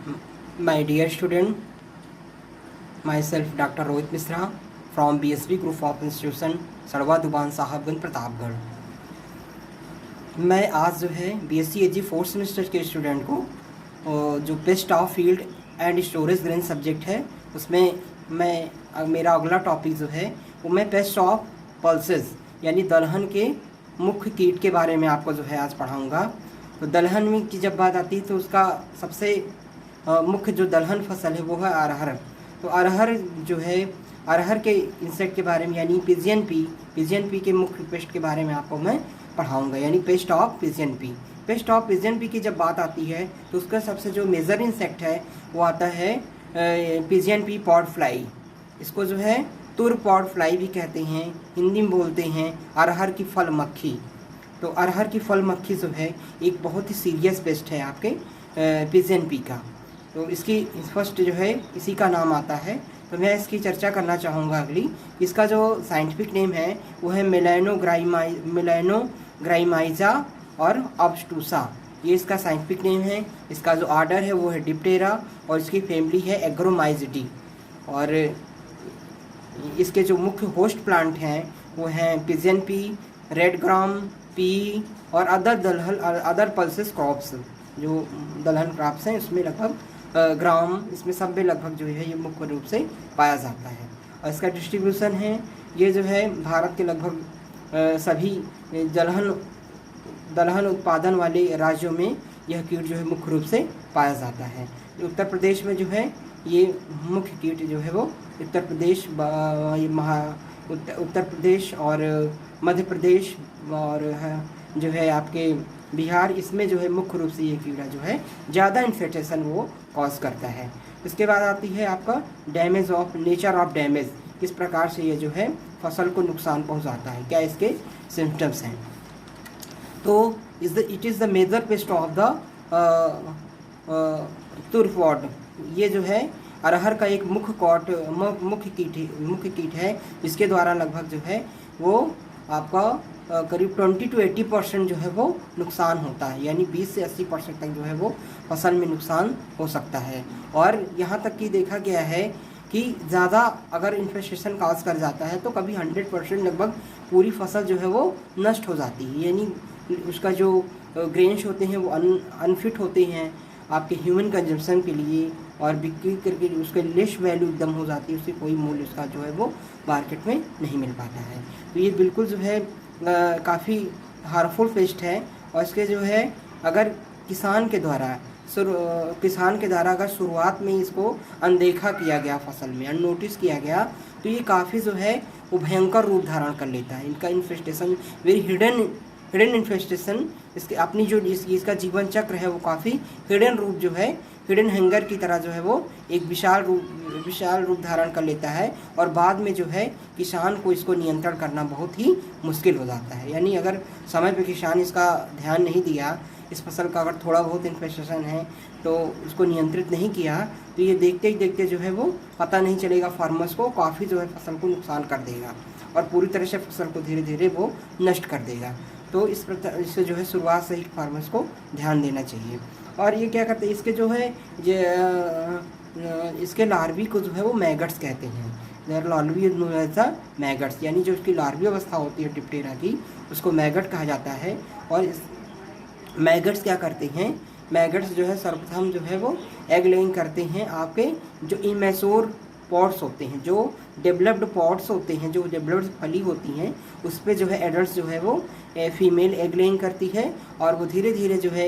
My dear student, myself Dr. Rohit Misra from BSV Group of Institution सड़वा दुबान Sahebganj Pratapgarh. मैं आज जो है BSc AG 4th सेमेस्टर के student को जो best of field and storage grain subject है उसमें मेरा अगला टॉपिक जो है वो मैं पेस्ट ऑफ पल्सेस यानी दलहन के मुख्य कीट के बारे में आपको जो है आज पढ़ाऊँगा। तो दलहन में की जब बात आती है तो उसका सबसे मुख्य जो दलहन फसल है वो है अरहर। तो अरहर जो है अरहर के इंसेक्ट के बारे में यानी पिजियन पी के मुख्य पेस्ट के बारे में आपको मैं पढ़ाऊंगा यानी paste of pigeon P. Paste of pigeon P की जब बात आती है तो उसका सबसे जो मेजर इंसेक्ट है वो आता है पिजियन पी पॉड फ्लाई। इसको जो है तुर पॉड फ्लाई भी कहते हैं, हिंदी में बोलते हैं अरहर की फल मक्खी। तो अरहर की फल मक्खी जो है एक बहुत ही सीरियस पेस्ट है आपके पिजियन पी का। तो इसकी फर्स्ट जो है इसी का नाम आता है। तो मैं इसकी चर्चा करना चाहूँगा अगली। इसका जो साइंटिफिक नेम है वो है मेलानोग्राइमाइजा और ऑब्स्टूसा, ये इसका साइंटिफिक नेम है। इसका जो ऑर्डर है वो है डिप्टेरा और इसकी फैमिली है एग्रोमाइजिटी। और इसके जो मुख्य होस्ट प्लांट हैं वो हैं पिजियन पी, रेड ग्राम पी और अदर पल्सेस क्रॉप्स। जो दलहन क्रॉप्स हैं उसमें लगभग ग्राम इसमें सब में लगभग जो है ये मुख्य रूप से पाया जाता है। और इसका डिस्ट्रीब्यूशन है ये जो है भारत के लगभग सभी दलहन उत्पादन वाले राज्यों में यह कीट जो है मुख्य रूप से पाया जाता है। उत्तर प्रदेश में जो है ये मुख्य कीट जो है वो उत्तर प्रदेश और मध्य प्रदेश और जो है आपके बिहार, इसमें जो है मुख्य रूप से ये कीड़ा जो है ज़्यादा इन्फेक्शन वो कॉज करता है। इसके बाद आती है आपका नेचर ऑफ डैमेज, किस प्रकार से ये जो है फसल को नुकसान पहुंचाता है, क्या इसके सिम्टम्स हैं। तो it is the major pest of the तुरपॉड। ये जो है अरहर का एक मुख्य कीट है जिसके द्वारा लगभग जो है वो आपका करीब 20 to 80% जो है वो नुकसान होता है, यानी 20 से 80% तक जो है वो फसल में नुकसान हो सकता है। और यहाँ तक कि देखा गया है कि ज़्यादा अगर इन्फेस्टेशन काज कर जाता है तो कभी 100% लगभग पूरी फसल जो है वो नष्ट हो जाती है, यानी उसका जो ग्रेन्स होते हैं वो अनफिट होते हैं आपके ह्यूमन कंजम्पशन के लिए और बिक्री करके उसके लेस वैल्यू एकदम हो जाती है, उससे कोई मूल्य उसका जो है वो मार्केट में नहीं मिल पाता है। तो ये बिल्कुल जो है काफ़ी हार्मफुल पेस्ट है। और इसके जो है अगर किसान के द्वारा अगर शुरुआत में इसको अनदेखा किया गया, फसल में अननोटिस किया गया, तो ये काफ़ी जो है वो भयंकर रूप धारण कर लेता है। इनका इन्फेस्टेशन वेरी हिडन इन्फेस्टेशन, इसके अपनी जो इसका जीवन चक्र है वो काफ़ी हिडन रूप जो है हिडन हैंगर की तरह जो है वो एक विशाल रूप धारण कर लेता है। और बाद में जो है किसान को इसको नियंत्रण करना बहुत ही मुश्किल हो जाता है। यानी अगर समय पे किसान इसका ध्यान नहीं दिया, इस फसल का अगर थोड़ा बहुत इन्फेस्टेशन है तो उसको नियंत्रित नहीं किया, तो ये देखते ही देखते जो है वो पता नहीं चलेगा फार्मर्स को, काफ़ी जो है फसल को नुकसान कर देगा और पूरी तरह से फसल को धीरे धीरे वो नष्ट कर देगा। तो इससे जो है शुरुआत से ही फार्मर्स को ध्यान देना चाहिए। और ये क्या करते हैं, इसके जो है इसके लार्वी को जो है वो मैगट्स कहते हैं। लार्वी मैगट्स, यानी जो इसकी लार्वी अवस्था होती है डिप्टेरा की, उसको मैगट कहा जाता है। और इस मैगट्स क्या करते हैं, मैगट्स जो है सर्वप्रथम जो है वो एग लेइंग करते हैं आपके जो इमेच्योर पॉट्स होते हैं, जो डेवलप्ड पॉट्स होते हैं, जो डेवलप्ड फली होती हैं, उस पर जो है एडल्ट जो है वो फीमेल एग लेइंग करती है और वो धीरे धीरे जो है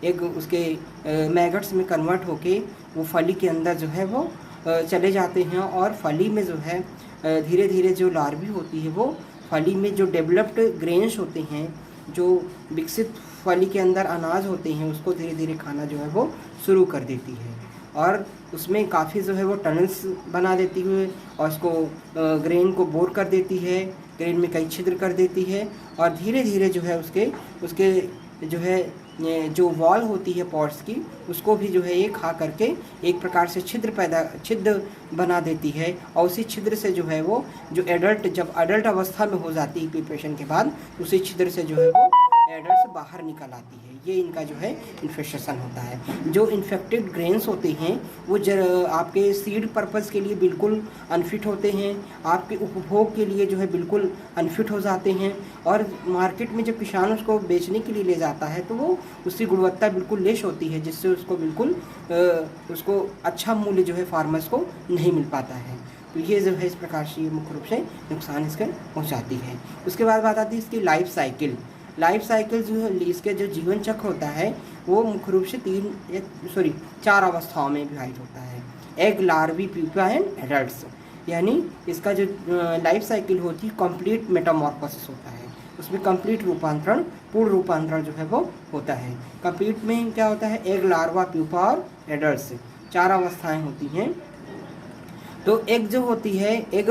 एक उसके मैगट्स में कन्वर्ट होके वो फली के अंदर जो है वो चले जाते हैं। और फली में जो है धीरे धीरे जो लार्वी होती है वो फली में जो डेवलप्ड ग्रेन्स होते हैं, जो विकसित फली के अंदर अनाज होते हैं, उसको धीरे धीरे खाना जो है वो शुरू कर देती है और उसमें काफ़ी जो है वो टनल्स बना देती है और उसको ग्रेन को बोर कर देती है, ग्रेन में कई छिद्र कर देती है और धीरे धीरे जो है उसके जो है जो वॉल होती है पॉट्स की, उसको भी जो है ये खा करके एक प्रकार से छिद्र बना देती है। और उसी छिद्र से जो है वो जो जब अडल्ट अवस्था में हो जाती है प्रिपरेशन के बाद, उसी छिद्र से जो है वो एडल्ट से बाहर निकल आती है। ये इनका जो है इन्फेस्टेशन होता है। जो इन्फेक्टेड ग्रेन्स होते हैं वो आपके सीड पर्पज़ के लिए बिल्कुल अनफिट होते हैं, आपके उपभोग के लिए जो है बिल्कुल अनफिट हो जाते हैं, और मार्केट में जब किसान उसको बेचने के लिए ले जाता है तो वो उसकी गुणवत्ता बिल्कुल लेस होती है, जिससे उसको बिल्कुल उसको अच्छा मूल्य जो है फार्मर्स को नहीं मिल पाता है। तो ये जो है इस प्रकार से ये मुख्य रूप से नुकसान इसके पहुँचाती है। उसके बाद बात आती है इसकी लाइफ साइकिल। लाइफ साइकिल जो है इसके जो जीवन चक्र होता है वो मुख्य रूप से 4 अवस्थाओं में विभाजित होता है। Egg, larvae, pupa and adults. यानी इसका जो लाइफ साइकिल होती है कंप्लीट मेटामॉर्फोसिस होता है, उसमें कंप्लीट रूपांतरण, पूर्ण रूपांतरण जो है वो होता है। कंप्लीट में क्या होता है, एग, लार्वा, प्यूपा और एडल्ट्स 4 अवस्थाएं होती हैं। तो एग जो होती है, एग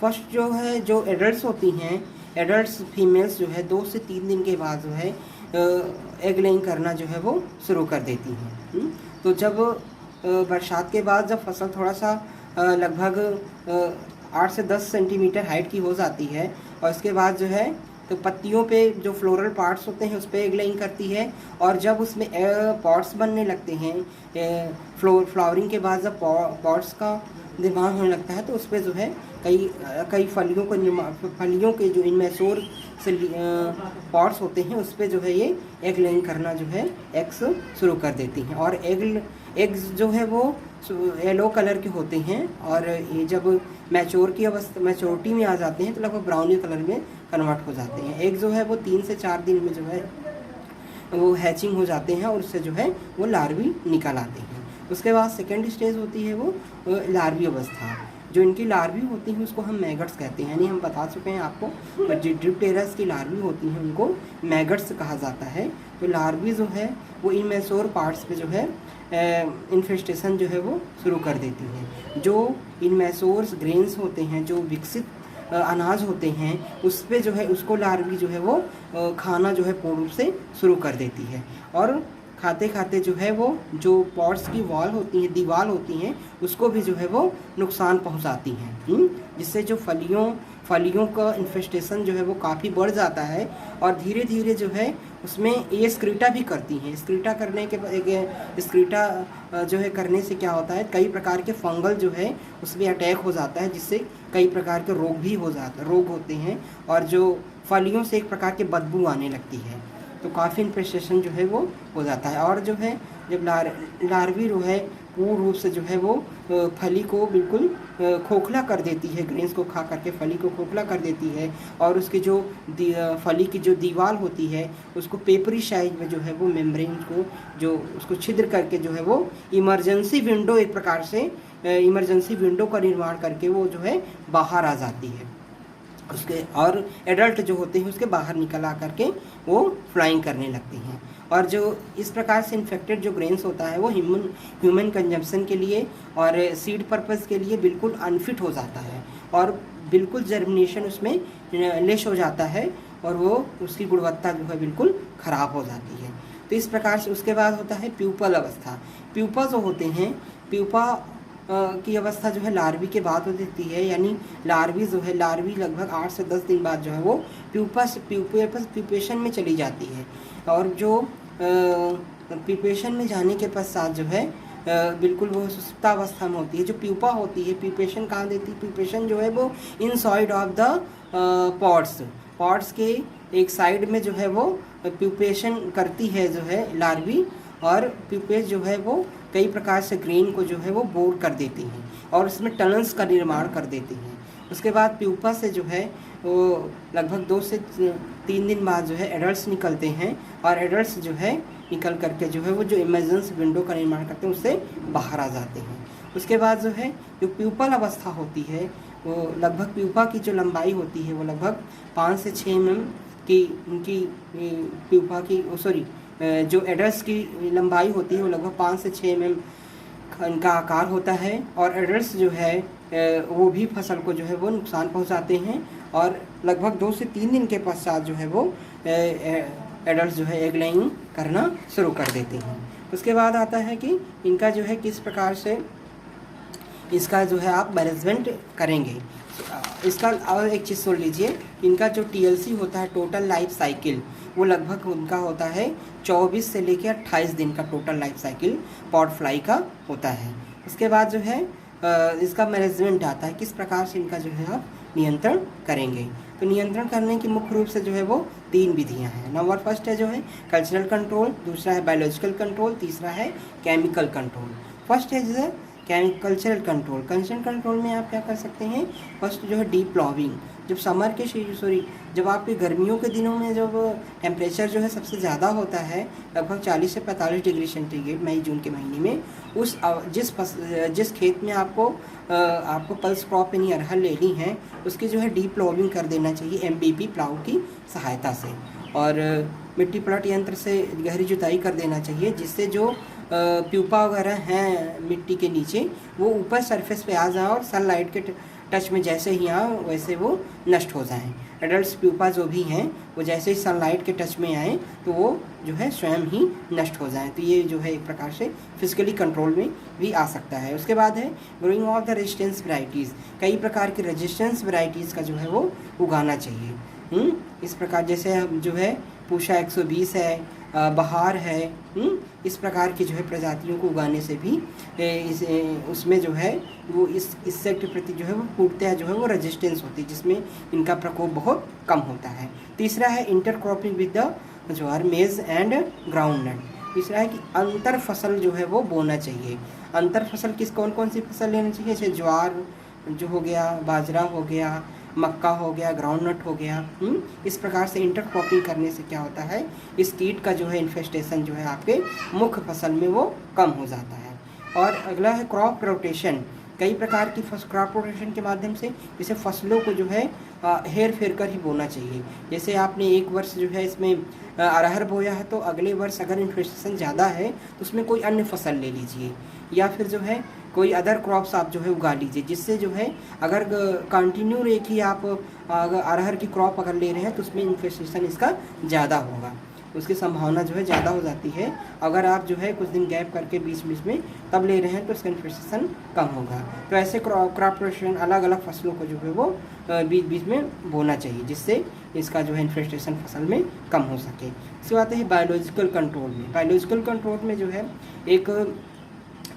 फर्स्ट जो है जो एडल्ट्स होती हैं, एडल्ट्स फीमेल्स जो है 2 से 3 दिन के बाद जो है एग लेइंग करना जो है वो शुरू कर देती हैं। तो जब बरसात के बाद जब फसल थोड़ा सा लगभग 8 से 10 सेंटीमीटर हाइट की हो जाती है, और इसके बाद जो है तो पत्तियों पे जो फ्लोरल पार्ट्स होते हैं उस पर एग लेइंग करती है, और जब उसमें पॉट्स बनने लगते हैं, फ्लावरिंग के बाद जब पॉट्स का निर्माण होने लगता है तो उस पर जो है कई फलियों के जो इनमेच्योर से पॉट्स होते हैं उस पर जो है ये एग लेइंग करना जो है एग्स शुरू कर देती हैं। और एग्स जो है वो येलो कलर के होते हैं, और ये जब मैच्योरिटी में आ जाते हैं तो लगभग ब्राउनी कलर में कन्वर्ट हो जाते हैं। एग जो है वो 3 से 4 दिन में जो है वो हैचिंग हो जाते हैं, और उससे जो है वो लार्वी निकल आते हैं। उसके बाद सेकेंड स्टेज होती है वो लार्वी अवस्था। जो इनकी लार्वी होती हैं उसको हम मैगट्स कहते हैं, यानी हम बता चुके हैं आपको, तो ड्रिप्टेरस की लार्वी होती हैं उनको मैगट्स कहा जाता है। तो लार्वी जो है वो इनमेच्योर पार्ट्स पे जो है इन्फेस्टेशन जो है वो शुरू कर देती हैं। जो इनमेच्योर ग्रेन्स होते हैं, जो विकसित अनाज होते हैं, उस पे जो है उसको लार्वी जो है वो खाना जो है पूर्ण रूप से शुरू कर देती है, और खाते खाते जो है वो जो पॉट्स की वॉल होती हैं, दीवार होती हैं, उसको भी जो है वो नुकसान पहुंचाती हैं, जिससे जो फलियों का इन्फेस्टेशन जो है वो काफ़ी बढ़ जाता है, और धीरे धीरे जो है उसमें ये स्क्रीटा भी करती हैं। स्क्रीटा करने के स्क्रीटा जो है करने से क्या होता है, कई प्रकार के फंगल जो है उसमें अटैक हो जाता है, जिससे कई प्रकार के रोग होते हैं, और जो फलियों से एक प्रकार की बदबू आने लगती है, तो काफ़ी इन्फेस्टेशन जो है वो हो जाता है। और जो है जब लार्वी जो है पूर्ण रूप से जो है वो फली को बिल्कुल खोखला कर देती है, ग्रेन्स को खा करके फली को खोखला कर देती है, और उसकी जो फली की जो दीवार होती है उसको पेपरी साइज में जो है वो मेम्ब्रेन को जो उसको छिद्र करके जो है वो इमरजेंसी विंडो, एक प्रकार से इमरजेंसी विंडो का निर्माण करके वो जो है बाहर आ जाती है उसके, और एडल्ट जो होते हैं उसके बाहर निकल आ करके वो फ्लाइंग करने लगती हैं। और जो इस प्रकार से इन्फेक्टेड जो ग्रेन्स होता है वो ह्यूमन कंजम्पशन के लिए और सीड पर्पस के लिए बिल्कुल अनफिट हो जाता है, और बिल्कुल जर्मिनेशन उसमें लेस हो जाता है, और वो उसकी गुणवत्ता जो है बिल्कुल ख़राब हो जाती है। तो इस प्रकार से उसके बाद होता है प्यूपल अवस्था। प्यूपा जो होते हैं, प्यूपा की अवस्था जो है लार्वी के बाद होती है, यानी लार्वी जो है लार्वी लगभग 8 से 10 दिन बाद जो है वो प्यूपेशन में चली जाती है, और जो प्यूपेशन में जाने के पश्चात जो है बिल्कुल वो सुप्तावस्था में होती है। जो प्यूपा होती है, प्यूपेशन कहाँ देती है, प्यूपेशन जो है वो इनसाइड ऑफ द पॉट्स के एक साइड में जो है वो प्यूपेशन करती है जो है लार्वी, और प्यूपेज जो है वो कई प्रकार से ग्रेन को जो है वो बोर कर देती हैं, और उसमें टनल्स का निर्माण कर देती हैं। उसके बाद प्यूपा से जो है वो लगभग 2 से 3 दिन बाद जो है एडल्ट्स निकलते हैं, और एडल्ट्स जो है निकल करके जो है वो जो इमरजेंसी विंडो का निर्माण करते हैं उससे बाहर आ जाते हैं। उसके बाद जो है जो प्यूपल अवस्था होती है वो लगभग प्यूपा की जो लंबाई होती है वो लगभग 5 से 6 mm की उनकी प्यूपा की जो एडल्ट्स की लंबाई होती है वो लगभग 5 से 6 mm इनका आकार होता है, और एडल्ट्स जो है वो भी फसल को जो है वो नुकसान पहुंचाते हैं, और लगभग 2 से 3 दिन के पश्चात जो है वो एडल्ट्स जो है एग लेइंग करना शुरू कर देते हैं। उसके बाद आता है कि इनका जो है किस प्रकार से इसका जो है आप मैनेजमेंट करेंगे। इसका और एक चीज़ सुन लीजिए, इनका जो TLC होता है, टोटल लाइफ साइकिल, वो लगभग उनका होता है 24 से लेकर 28 दिन का total life cycle pod fly का होता है। उसके बाद जो है इसका मैनेजमेंट आता है, किस प्रकार से इनका जो है आप नियंत्रण करेंगे। तो नियंत्रण करने की मुख्य रूप से जो है वो 3 विधियां हैं। नंबर फर्स्ट है जो है कल्चरल कंट्रोल, दूसरा है बायोलॉजिकल कंट्रोल, तीसरा है केमिकल कंट्रोल। फर्स्ट है जो है कल्चरल कंट्रोल। कल्चरल कंट्रोल में आप क्या कर सकते हैं, फर्स्ट जो है डीप प्लॉविंग। जब समर के जब आपके गर्मियों के दिनों में जब टेम्परेचर जो है सबसे ज़्यादा होता है, लगभग 40 से 45 डिग्री सेंटीग्रेड मई जून के महीने में, उस जिस खेत में आपको पल्स क्रॉप यानी अरहर लेनी है, उसकी जो है डीप प्लॉविंग कर देना चाहिए MBP प्लाऊ की सहायता से, और मिट्टी पलट यंत्र से गहरी जुताई कर देना चाहिए, जिससे जो प्यूपा वगैरह हैं मिट्टी के नीचे वो ऊपर सरफेस पे आ जाए और सनलाइट के टच में जैसे ही आए वैसे वो नष्ट हो जाएं। एडल्ट प्यूपा जो भी हैं वो जैसे ही सनलाइट के टच में आए तो वो जो है स्वयं ही नष्ट हो जाएं। तो ये जो है एक प्रकार से फिजिकली कंट्रोल में भी आ सकता है। उसके बाद है growing of the resistance varieties. कई प्रकार की रेजिस्टेंस वैराइटीज़ का जो है वो उगाना चाहिए। इस प्रकार जैसे जो है पूषा 120 है, बहार है, इस प्रकार की जो है प्रजातियों को उगाने से भी उसमें जो है वो इस इंसेक्ट के प्रति जो है वो पूर्णतः जो है वो रेजिस्टेंस होती है, जिसमें इनका प्रकोप बहुत कम होता है। तीसरा है इंटरक्रॉपिंग विद द ज्वार, मेज एंड ग्राउंडनट। तीसरा है कि अंतर फसल जो है वो बोना चाहिए। अंतर फसल कौन कौन सी फसल लेना चाहिए, जैसे ज्वार जो हो गया, बाजरा हो गया, मक्का हो गया, ग्राउंडनट हो गया। इस प्रकार से इंटरक्रॉपिंग करने से क्या होता है, इस कीट का जो है इन्फेस्टेशन जो है आपके मुख्य फसल में वो कम हो जाता है। और अगला है क्रॉप रोटेशन। कई प्रकार की क्रॉप रोटेशन के माध्यम से जैसे फसलों को जो है हेर फेर कर ही बोना चाहिए। जैसे आपने एक वर्ष जो है इसमें अरहर बोया है, तो अगले वर्ष अगर इन्फेस्टेशन ज़्यादा है तो उसमें कोई अन्य फसल ले लीजिए, या फिर जो है कोई अदर क्रॉप्स आप जो है उगा लीजिए, जिससे जो है अगर कंटिन्यू एक ही आप अरहर की क्रॉप अगर ले रहे हैं तो उसमें इन्फेस्टेशन इसका ज़्यादा होगा, उसकी संभावना जो है ज़्यादा हो जाती है। अगर आप जो है कुछ दिन गैप करके बीच बीच में तब ले रहे हैं तो इसका इन्फेस्टेशन कम होगा। तो ऐसे क्रॉप रोटेशन अलग अलग फसलों को जो है वो बीच बीच में बोना चाहिए, जिससे इसका जो है इन्फेस्टेशन फसल में कम हो सके। इसके बाद है बायोलॉजिकल कंट्रोल में। बायोलॉजिकल कंट्रोल में जो है एक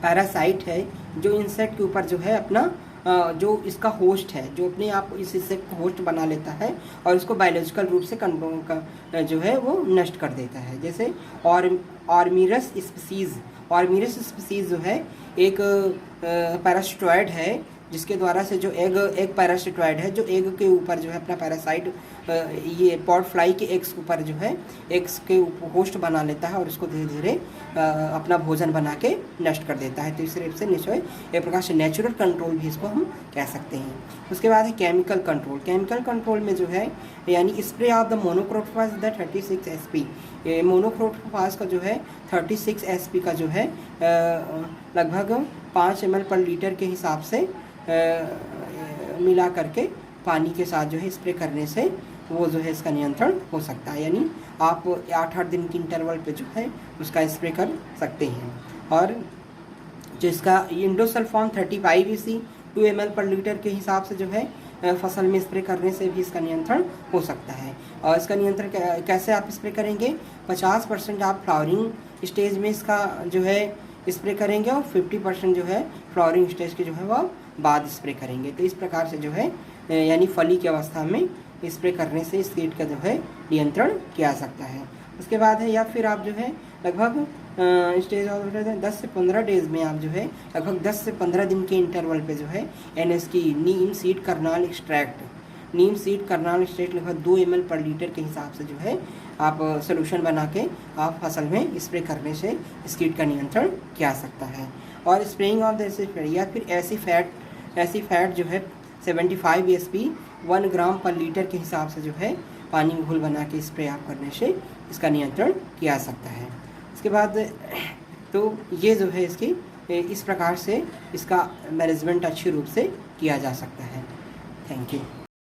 पैरासाइट है जो इंसेक्ट के ऊपर जो है अपना जो इसका होस्ट है, जो अपने आप इस इंसेक्ट को होस्ट बना लेता है और इसको बायोलॉजिकल रूप से कंट्रोल का जो है वो नष्ट कर देता है। जैसे ऑर्मिरस स्पीसीज़ जो है एक पैरासिटोइड है, जिसके द्वारा से जो एग पैरासिटोइड है, जो एग के ऊपर जो है अपना पैरासाइट ये पॉड फ्लाई के एग्स ऊपर जो है एग्स के होस्ट बना लेता है और उसको धीरे धीरे अपना भोजन बना के नष्ट कर देता है। तो इस रूप से एक प्रकार से नेचुरल कंट्रोल भी इसको हम कह सकते हैं। उसके बाद है केमिकल कंट्रोल। केमिकल कंट्रोल में जो है यानी spray of the monocrotophos the 36 SP। Monocrotophos का जो है 36 SP का जो है लगभग 5 ml पर लीटर के हिसाब से मिला करके पानी के साथ जो है स्प्रे करने से वो जो है इसका नियंत्रण हो सकता है। यानी आप 8-8 दिन की इंटरवल पे जो है उसका स्प्रे कर सकते हैं। और जो इसका इंडोसल्फान 35 EC 2 ml पर लीटर के हिसाब से जो है फसल में स्प्रे करने से भी इसका नियंत्रण हो सकता है। और इसका नियंत्रण कैसे आप स्प्रे करेंगे, 50% आप फ्लावरिंग स्टेज में इसका जो है स्प्रे करेंगे और 50% जो है फ्लावरिंग स्टेज के जो है वो बाद स्प्रे करेंगे। तो इस प्रकार से जो है यानी फली की अवस्था में स्प्रे करने से इस कीट का जो है नियंत्रण किया जा सकता है। उसके बाद है या फिर आप जो है लगभग स्टेज ऑफ 10 से 15 डेज में आप जो है लगभग 10 से 15 दिन के इंटरवल पे जो है NS की नीम सीड करनाल एक्सट्रैक्ट लगभग 2 ml पर लीटर के हिसाब से जो है आप सोल्यूशन बना के आप फसल में स्प्रे करने से इस कीट का नियंत्रण किया जा सकता है। और स्प्रेइंग ऑफ द या फिर ऐसी फैट जो है 75 SP 1 ग्राम पर लीटर के हिसाब से जो है पानी में घोल बना के स्प्रे आप करने से इसका नियंत्रण किया जा सकता है। इसके बाद तो ये जो है इसकी इस प्रकार से इसका मैनेजमेंट अच्छी रूप से किया जा सकता है। Thank you.